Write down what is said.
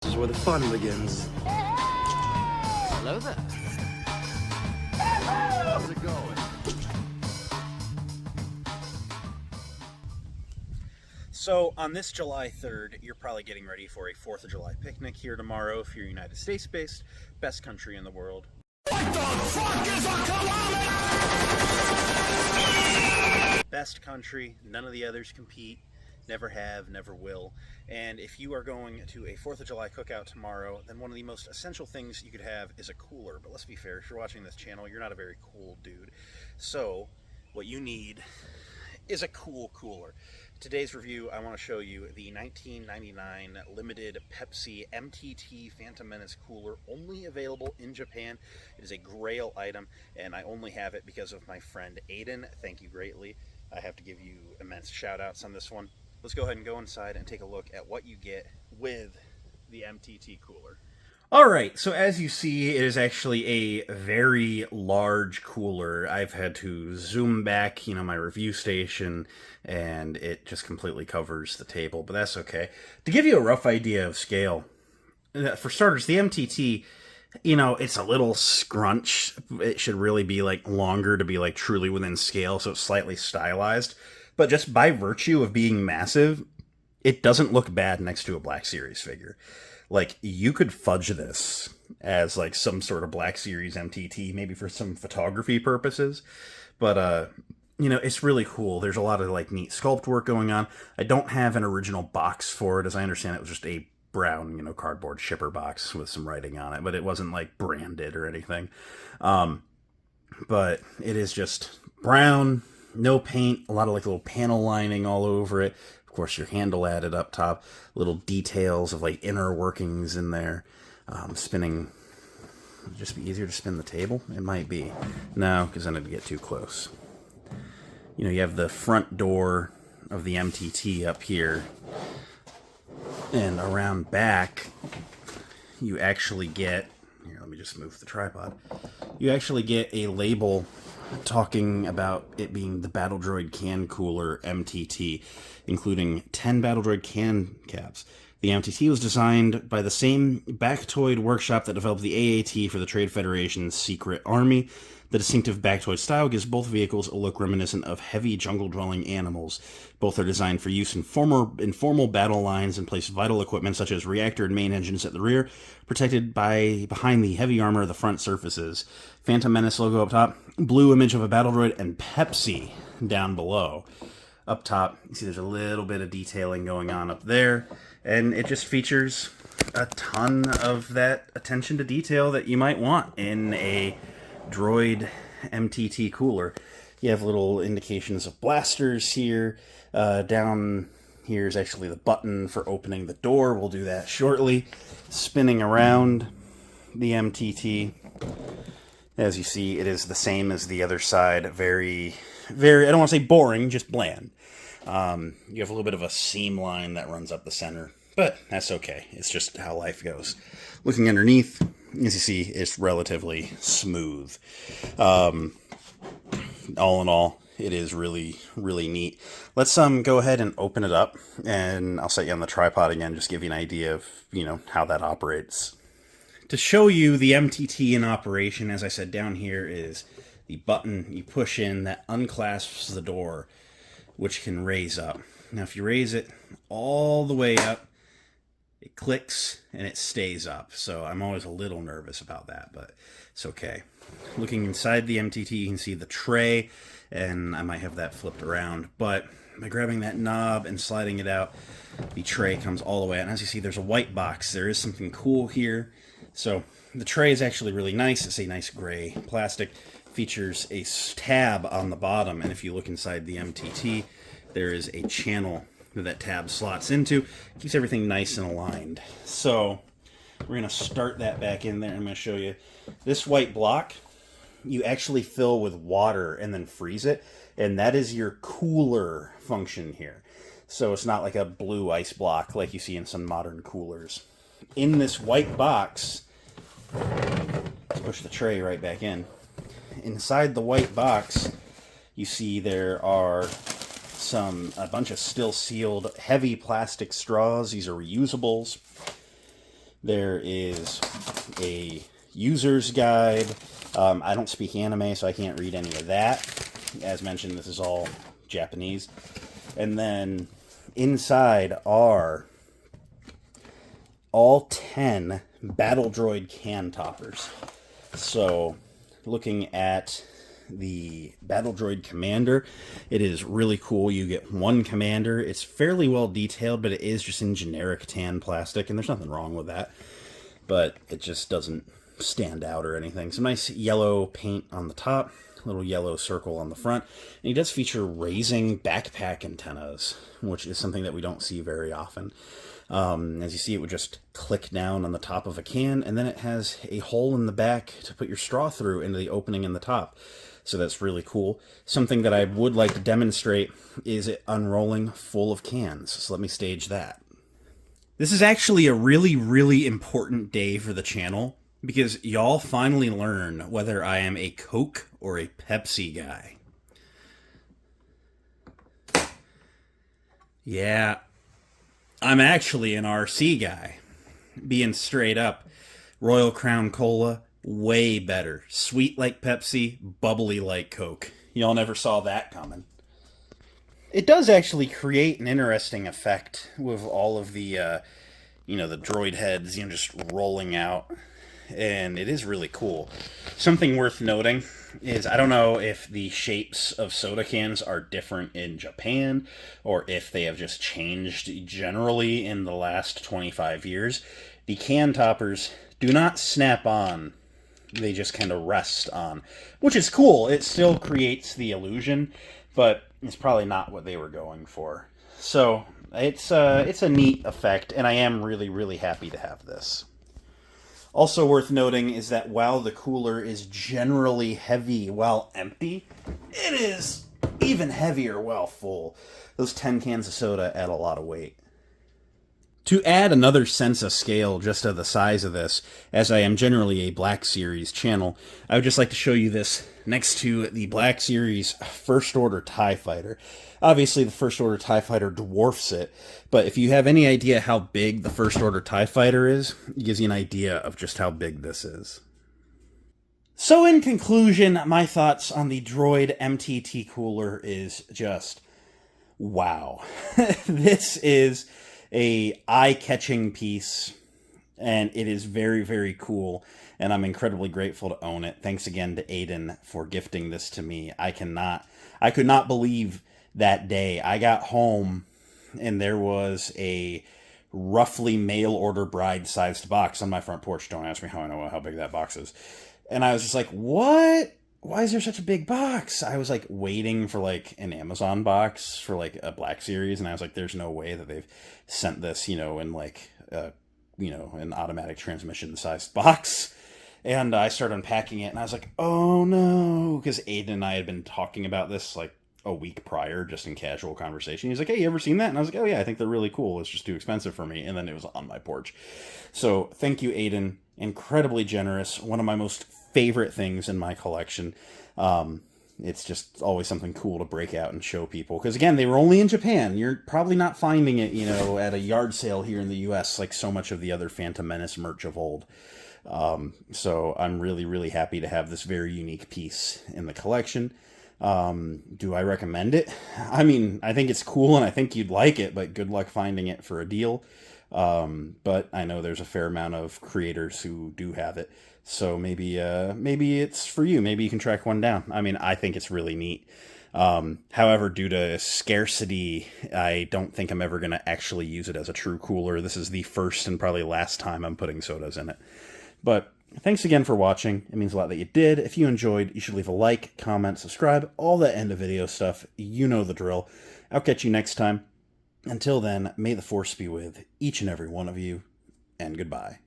This is where the fun begins. Hello there. How's it going? So on this July 3rd, you're probably getting ready for a 4th of July picnic here tomorrow if you're United States based, best country in the world. What the fuck is a kilometer? Best country, none of the others compete, never have, never will. And if you are going to a 4th of July cookout tomorrow, then one of the most essential things you could have is a cooler. But let's be fair, if you're watching this channel, you're not a very cool dude. So what you need is a cool cooler. Today's review, I want to show you the 1999 limited Pepsi MTT Phantom Menace cooler, only available in Japan. It is a grail item, and I only have it because of my friend Aiden. Thank you greatly. I have to give you immense shout outs on this one. Let's go ahead and go inside and take a look at what you get with the MTT cooler. Alright, so as you see, it is actually a very large cooler. I've had to zoom back, my review station, and it just completely covers the table, but that's okay. To give you a rough idea of scale, for starters, the MTT, it's a little scrunch. It should really be, longer to be, truly within scale, so it's slightly stylized. But just by virtue of being massive, it doesn't look bad next to a Black Series figure. You could fudge this as, some sort of Black Series MTT, maybe for some photography purposes. But, it's really cool. There's a lot of, neat sculpt work going on. I don't have an original box for it. As I understand, it was just a brown, cardboard shipper box with some writing on it. But it wasn't, branded or anything. But it is just brown, no paint, a lot of, little panel lining all over it. Of course, your handle added up top, little details of inner workings in there. Spinning, would it just be easier to spin the table? It might be. No, because then it'd get too close. You have the front door of the MTT up here, and around back, you actually get, here, let me just move the tripod. You actually get a label talking about it being the Battle Droid Can Cooler MTT, including 10 Battle Droid can caps. The MTT was designed by the same Bactoid workshop that developed the AAT for the Trade Federation's Secret Army. The distinctive Bactoid style gives both vehicles a look reminiscent of heavy jungle-dwelling animals. Both are designed for use in informal battle lines and place vital equipment such as reactor and main engines at the rear, protected behind the heavy armor of the front surfaces. Phantom Menace logo up top, blue image of a battle droid, and Pepsi down below. Up top, you see there's a little bit of detailing going on up there, and it just features a ton of that attention to detail that you might want in a droid MTT cooler. You have little indications of blasters here. Down here is actually the button for opening the door. We'll do that shortly. Spinning around the MTT. As you see, it is the same as the other side. Very, very, I don't want to say boring, just bland. You have a little bit of a seam line that runs up the center, but that's okay. It's just how life goes. Looking underneath, as you see, it's relatively smooth. All in all, it is really, really neat. Let's go ahead and open it up, and I'll set you on the tripod again, just give you an idea of, how that operates. To show you the MTT in operation, as I said, down here is the button you push in that unclasps the door, which can raise up. Now, if you raise it all the way up, it clicks and it stays up. So I'm always a little nervous about that, but it's okay. Looking inside the MTT, you can see the tray, and I might have that flipped around, but by grabbing that knob and sliding it out, the tray comes all the way out. And as you see, there's a white box. There is something cool here. So the tray is actually really nice. It's a nice gray plastic. Features a tab on the bottom, and if you look inside the MTT, there is a channel that tab slots into. Keeps everything nice and aligned. So we're going to start that back in there. I'm going to show you this white block. You actually fill with water and then freeze it, and that is your cooler function here. So it's not like a blue ice block like you see in some modern coolers. In this white box, let's push the tray right back in. Inside the white box, you see there are a bunch of still sealed heavy plastic straws. These are reusables. There is a user's guide. I don't speak anime, so I can't read any of that. As mentioned, this is all Japanese. And then inside are all 10 Battle Droid can toppers. So, looking at the Battle Droid Commander, it is really cool. You get one commander. It's fairly well detailed, but it is just in generic tan plastic, and there's nothing wrong with that. But it just doesn't stand out or anything. Some nice yellow paint on the top, little yellow circle on the front, and he does feature raising backpack antennas, which is something that we don't see very often. As you see, it would just click down on the top of a can, and then it has a hole in the back to put your straw through into the opening in the top. So that's really cool. Something that I would like to demonstrate is it unrolling full of cans. So let me stage that. This is actually a really, really important day for the channel, because y'all finally learn whether I am a Coke or a Pepsi guy. Yeah, I'm actually an RC guy. Being straight up, Royal Crown Cola, way better. Sweet like Pepsi, bubbly like Coke. Y'all never saw that coming. It does actually create an interesting effect with all of the, the droid heads, just rolling out. And it is really cool. Something worth noting is, I don't know if the shapes of soda cans are different in Japan, or if they have just changed generally in the last 25 years. The can toppers do not snap on. They just kind of rest on, which is cool. It still creates the illusion, but it's probably not what they were going for. So it's a neat effect, and I am really, really happy to have this. Also worth noting is that while the cooler is generally heavy while empty, it is even heavier while full. Those 10 cans of soda add a lot of weight. To add another sense of scale just of the size of this, as I am generally a Black Series channel, I would just like to show you this next to the Black Series First Order TIE Fighter. Obviously, the First Order TIE Fighter dwarfs it, but if you have any idea how big the First Order TIE Fighter is, it gives you an idea of just how big this is. So in conclusion, my thoughts on the Droid MTT cooler is just, wow. This is a eye-catching piece, and it is very, very cool, and I'm incredibly grateful to own it. Thanks again to Aiden for gifting this to me. I could not believe that day. I got home, and there was a roughly mail-order bride-sized box on my front porch. Don't ask me how I know how big that box is. And I was just like, what? Why is there such a big box? I was like waiting for like an Amazon box for like a Black Series, and I was like, there's no way that they've sent this, in like an automatic transmission sized box. And I started unpacking it, and I was like, oh no, because Aiden and I had been talking about this like a week prior, just in casual conversation. He's like, hey, you ever seen that? And I was like, oh yeah, I think they're really cool. It's just too expensive for me. And then it was on my porch. So thank you, Aiden. Incredibly generous. One of my most favorite things in my collection. It's just always something cool to break out and show people. Because again, they were only in Japan. You're probably not finding it, at a yard sale here in the US like so much of the other Phantom Menace merch of old. So I'm really, really happy to have this very unique piece in the collection. Do I recommend it? I mean, I think it's cool and I think you'd like it, but good luck finding it for a deal. But I know there's a fair amount of creators who do have it. So maybe it's for you. Maybe you can track one down. I mean, I think it's really neat. However, due to scarcity, I don't think I'm ever going to actually use it as a true cooler. This is the first and probably last time I'm putting sodas in it. But thanks again for watching. It means a lot that you did. If you enjoyed, you should leave a like, comment, subscribe, all that end of video stuff. You know the drill. I'll catch you next time. Until then, may the Force be with each and every one of you, and goodbye.